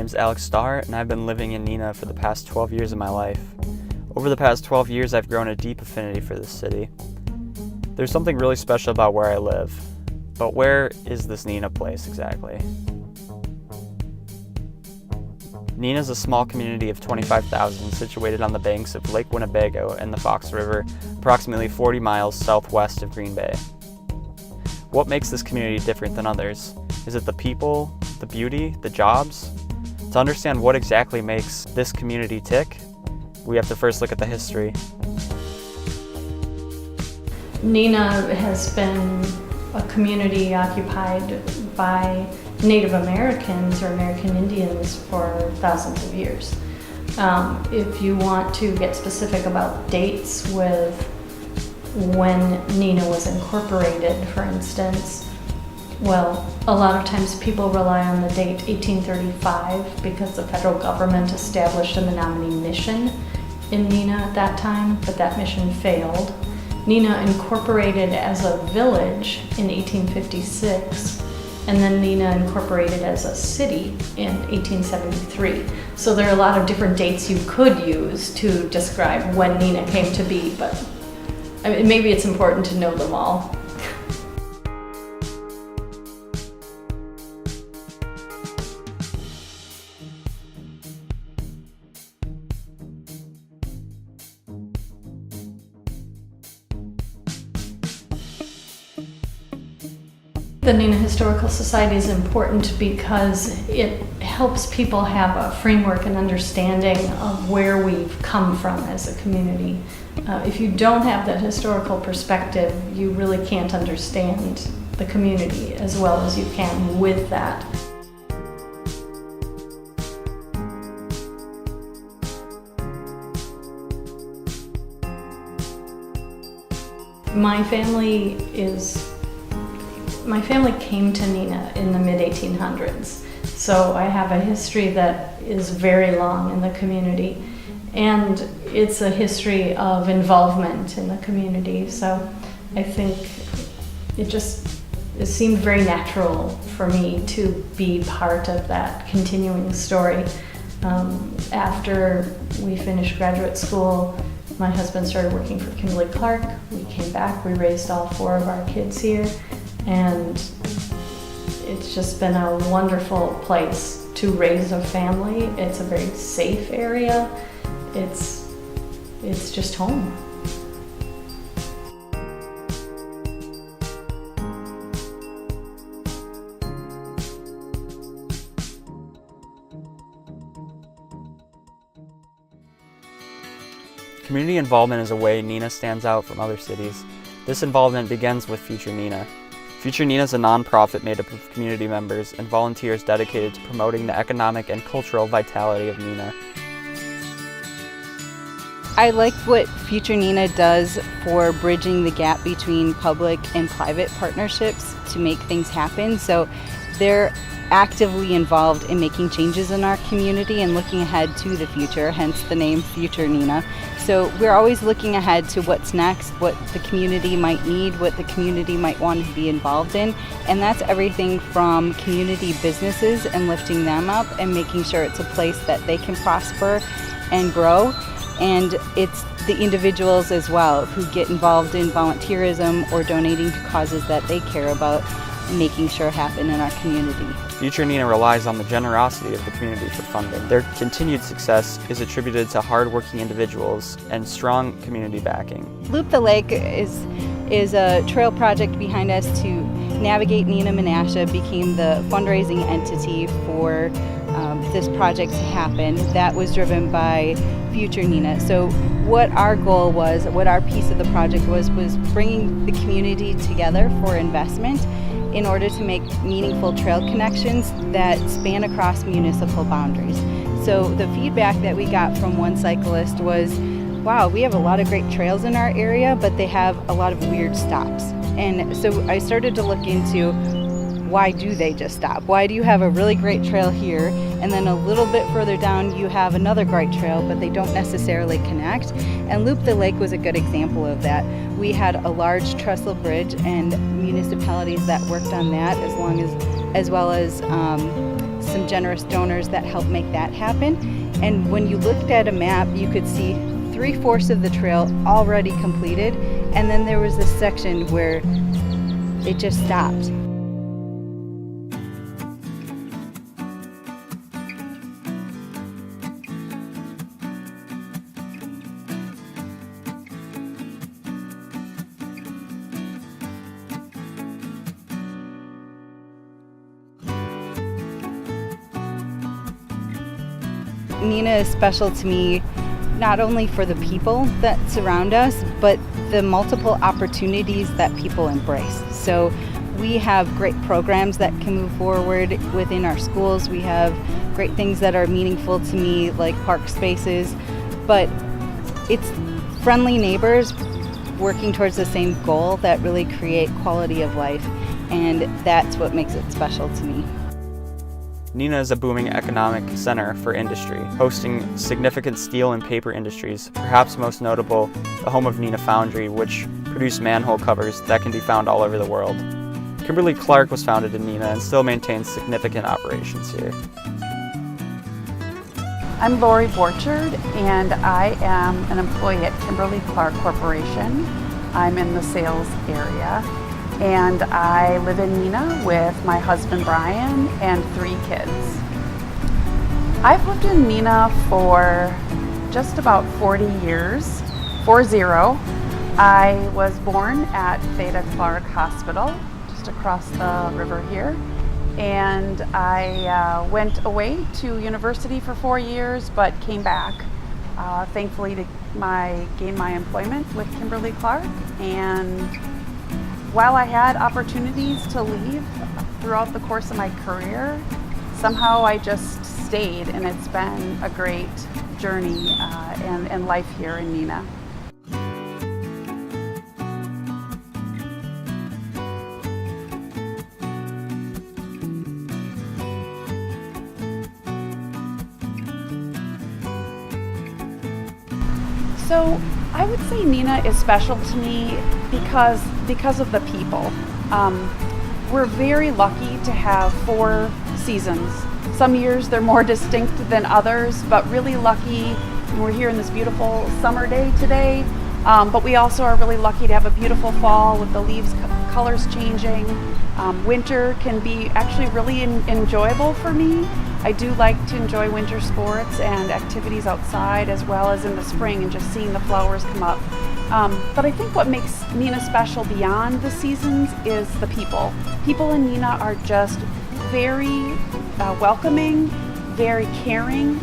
name's Alex Starr, and I've been living in Neenah for the past 12 years of my life. Over the past 12 years, I've grown a deep affinity for this city. There's something really special about where I live, but where is this Neenah place exactly? Neenah is a small community of 25,000 situated on the banks of Lake Winnebago and the Fox River, approximately 40 miles southwest of Green Bay. What makes this community different than others? Is it the people, the beauty, the jobs? To understand what exactly makes this community tick, we have to first look at the history. Neenah has been a community occupied by Native Americans or American Indians for thousands of years. If you want to get specific about dates with when Neenah was incorporated, for instance, well, a lot of times people rely on the date 1835 because the federal government established a Menominee mission in Neenah at that time, but that mission failed. Neenah incorporated as a village in 1856, and then Neenah incorporated as a city in 1873. So there are a lot of different dates you could use to describe when Neenah came to be, but I mean, maybe it's important to know them all. The Neenah Historical Society is important because it helps people have a framework and understanding of where we've come from as a community. If you don't have that historical perspective, you really can't understand the community as well as you can with that. My family came to Neenah in the mid-1800s, so I have a history that is very long in the community, and it's a history of involvement in the community, so I think it seemed very natural for me to be part of that continuing story. After we finished graduate school, my husband started working for Kimberly-Clark. We came back, we raised all 4 of our kids here, and it's just been a wonderful place to raise a family. It's a very safe area. It's just home. Community involvement is a way Neenah stands out from other cities. This involvement begins with Future Neenah. Future Neenah is a nonprofit made up of community members and volunteers dedicated to promoting the economic and cultural vitality of Neenah. I like what Future Neenah does for bridging the gap between public and private partnerships to make things happen. So they're actively involved in making changes in our community and looking ahead to the future, hence the name Future Neenah. So we're always looking ahead to what's next, what the community might need, what the community might want to be involved in, and that's everything from community businesses and lifting them up and making sure it's a place that they can prosper and grow. And it's the individuals as well who get involved in volunteerism or donating to causes that they care about, making sure happen in our community. Future Neenah relies on the generosity of the community for funding. Their continued success is attributed to hardworking individuals and strong community backing. Loop the Lake is a trail project behind us to navigate Neenah. Menasha became the fundraising entity for this project to happen. That was driven by Future Neenah. So what our goal was, what our piece of the project was bringing the community together for investment in order to make meaningful trail connections that span across municipal boundaries. So the feedback that we got from one cyclist was, wow, we have a lot of great trails in our area, but they have a lot of weird stops. And so I started to look into, why do they just stop? Why do you have a really great trail here, and then a little bit further down you have another great trail, but they don't necessarily connect? And Loop the Lake was a good example of that. We had a large trestle bridge and municipalities that worked on that, as well as some generous donors that helped make that happen. And when you looked at a map, you could see 3/4 of the trail already completed, and then there was this section where it just stopped. Neenah is special to me not only for the people that surround us, but the multiple opportunities that people embrace. So we have great programs that can move forward within our schools. We have great things that are meaningful to me, like park spaces, but it's friendly neighbors working towards the same goal that really create quality of life, and that's what makes it special to me. Neenah is a booming economic center for industry, hosting significant steel and paper industries, perhaps most notable the home of Neenah Foundry, which produced manhole covers that can be found all over the world. Kimberly-Clark was founded in Neenah and still maintains significant operations here. I'm Lori Borchard, and I am an employee at Kimberly-Clark Corporation. I'm in the sales area. And I live in Neenah with my husband Brian and 3 kids. I've lived in Neenah for just about 40 years, 40. I was born at Theda Clark Hospital, just across the river here. And I went away to university for 4 years, but came back, thankfully to gain my employment with Kimberly-Clark. And while I had opportunities to leave throughout the course of my career, somehow I just stayed, and it's been a great journey and life here in Neenah. So I would say Neenah is special to me because of the people. We're very lucky to have 4 seasons. Some years they're more distinct than others, but really lucky. We're here in this beautiful summer day today, but we also are really lucky to have a beautiful fall with the leaves colors changing. Winter can be actually really enjoyable for me. I do like to enjoy winter sports and activities outside, as well as in the spring and just seeing the flowers come up. But I think what makes Neenah special beyond the seasons is the people. People in Neenah are just very welcoming, very caring,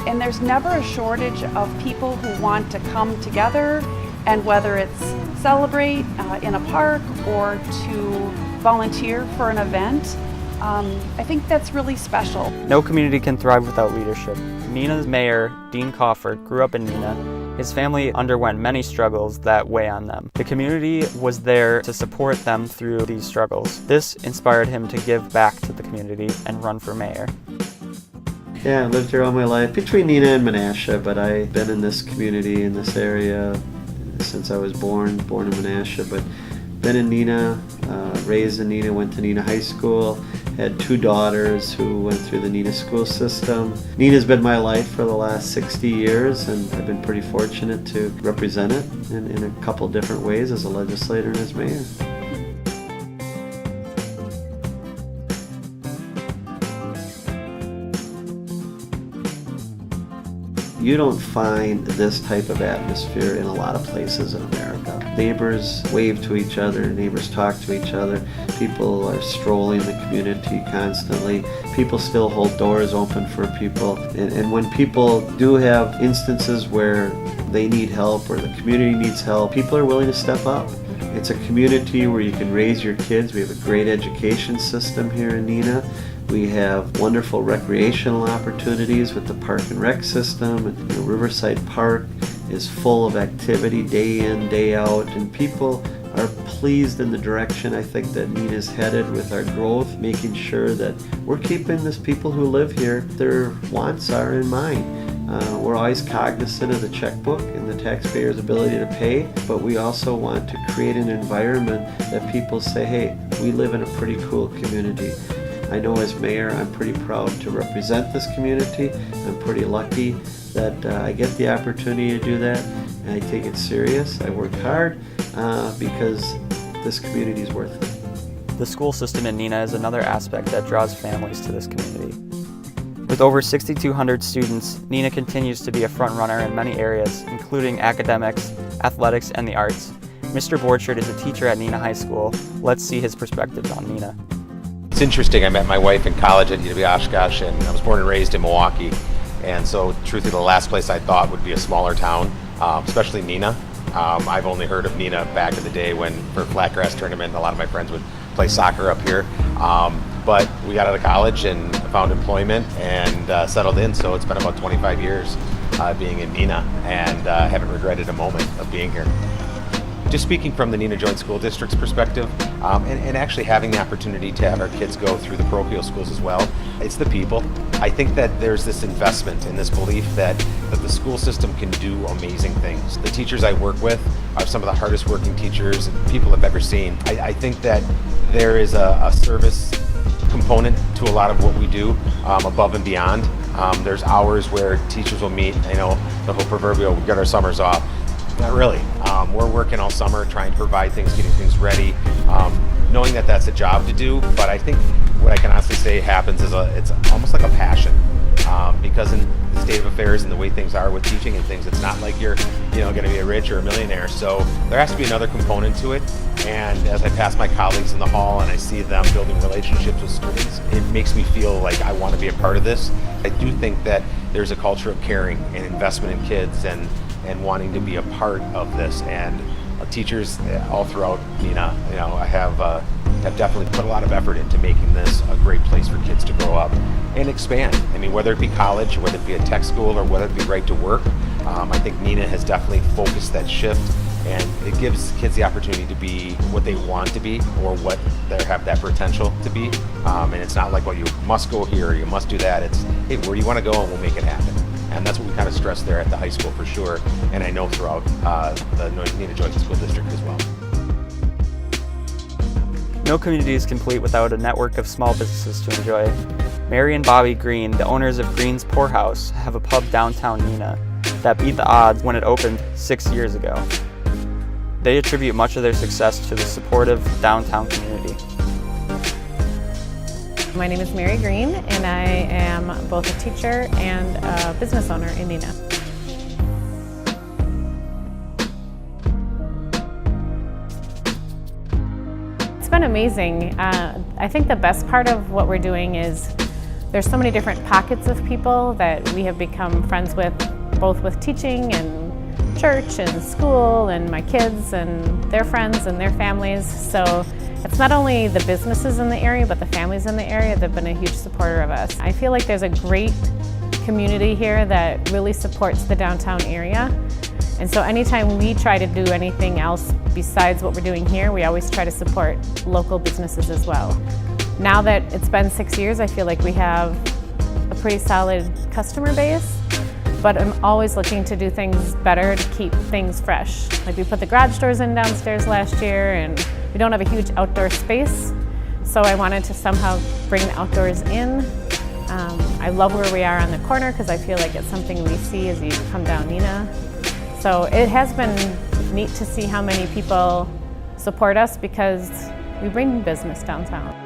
and there's never a shortage of people who want to come together, and whether it's celebrate in a park or to volunteer for an event, I think that's really special. No community can thrive without leadership. Neenah's mayor, Dean Crawford, grew up in Neenah. His family underwent many struggles that weigh on them. The community was there to support them through these struggles. This inspired him to give back to the community and run for mayor. Yeah, I lived here all my life, between Neenah and Menasha, but I've been in this community, in this area, since I was born in Menasha, but been in Neenah, raised in Neenah, went to Neenah High School, had 2 daughters who went through the Neenah school system. Neenah's been my life for the last 60 years, and I've been pretty fortunate to represent it in a couple different ways as a legislator and as mayor. You don't find this type of atmosphere in a lot of places in America. Neighbors wave to each other, neighbors talk to each other, people are strolling the community constantly, people still hold doors open for people, and when people do have instances where they need help or the community needs help, people are willing to step up. It's a community where you can raise your kids. We have a great education system here in Neenah. We have wonderful recreational opportunities with the park and rec system. And Riverside Park is full of activity day in, day out, and people are pleased in the direction I think that Neenah's headed with our growth, making sure that we're keeping these people who live here, their wants are in mind. We're always cognizant of the checkbook and the taxpayer's ability to pay, but we also want to create an environment that people say, hey, we live in a pretty cool community. I know as mayor, I'm pretty proud to represent this community. I'm pretty lucky that I get the opportunity to do that, and I take it serious. I work hard because this community is worth it. The school system in Neenah is another aspect that draws families to this community. With over 6,200 students, Neenah continues to be a front runner in many areas, including academics, athletics, and the arts. Mr. Borchard is a teacher at Neenah High School. Let's see his perspectives on Neenah. It's interesting. I met my wife in college at UW-Oshkosh, and I was born and raised in Milwaukee. And so, truthfully, the last place I thought would be a smaller town, especially Neenah. I've only heard of Neenah back in the day when, for flatgrass tournament, a lot of my friends would play soccer up here. But we got out of college and found employment and settled in. So it's been about 25 years being in Neenah, and haven't regretted a moment of being here. Just speaking from the Neenah Joint School District's perspective, and actually having the opportunity to have our kids go through the parochial schools as well, it's the people. I think that there's this investment and this belief that the school system can do amazing things. The teachers I work with are some of the hardest working teachers people I've ever seen. I think that there is a service component to a lot of what we do above and beyond. There's hours where teachers will meet, the whole proverbial, we got our summers off. Not really. We're working all summer trying to provide things, getting things ready, knowing that that's a job to do, but I think what I can honestly say happens is it's almost like a passion, because in the state of affairs and the way things are with teaching and things, it's not like you're going to be a rich or a millionaire, so there has to be another component to it. And as I pass my colleagues in the hall and I see them building relationships with students, it makes me feel like I want to be a part of this. I do think that there's a culture of caring and investment in kids and wanting to be a part of this. And teachers all throughout Neenah, have definitely put a lot of effort into making this a great place for kids to grow up and expand. I mean, whether it be college, whether it be a tech school, or whether it be right to work, I think Neenah has definitely focused that shift, and it gives kids the opportunity to be what they want to be or what they have that potential to be. And it's not like, well, you must go here or you must do that. It's, hey, where do you want to go, and we'll make it happen. And that's what we kind of stress there at the high school for sure, and I know throughout the Neenah Joint School District as well. No community is complete without a network of small businesses to enjoy. Mary and Bobby Green, the owners of Green's Poorhouse, have a pub downtown Neenah that beat the odds when it opened 6 years ago. They attribute much of their success to the supportive downtown community. My name is Mary Green, and I am both a teacher and a business owner in Neenah. It's been amazing. I think the best part of what we're doing is there's so many different pockets of people that we have become friends with, both with teaching and church and school and my kids and their friends and their families. So it's not only the businesses in the area, but the families in the area that have been a huge supporter of us. I feel like there's a great community here that really supports the downtown area. And so anytime we try to do anything else besides what we're doing here, we always try to support local businesses as well. Now that it's been 6 years, I feel like we have a pretty solid customer base, but I'm always looking to do things better to keep things fresh. Like we put the garage doors in downstairs last year, and we don't have a huge outdoor space, so I wanted to somehow bring the outdoors in. I love where we are on the corner because I feel like it's something we see as you come down Neenah. So it has been neat to see how many people support us because we bring business downtown.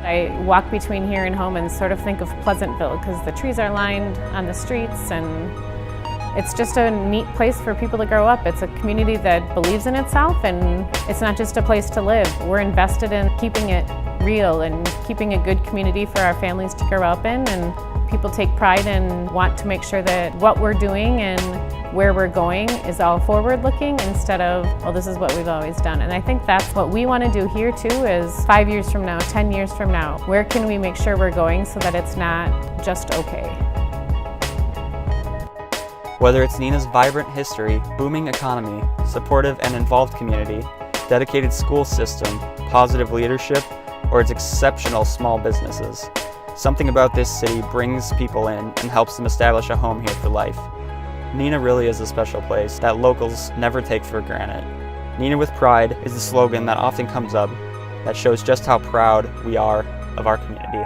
I walk between here and home and sort of think of Pleasantville because the trees are lined on the streets, and it's just a neat place for people to grow up. It's a community that believes in itself, and it's not just a place to live. We're invested in keeping it real and keeping a good community for our families to grow up in, and people take pride and want to make sure that what we're doing and where we're going is all forward-looking instead of, well, this is what we've always done. And I think that's what we want to do here too, is 5 years from now, 10 years from now, where can we make sure we're going so that it's not just okay? Whether it's Neenah's vibrant history, booming economy, supportive and involved community, dedicated school system, positive leadership, or its exceptional small businesses, something about this city brings people in and helps them establish a home here for life. Neenah really is a special place that locals never take for granted. Neenah with Pride is the slogan that often comes up that shows just how proud we are of our community.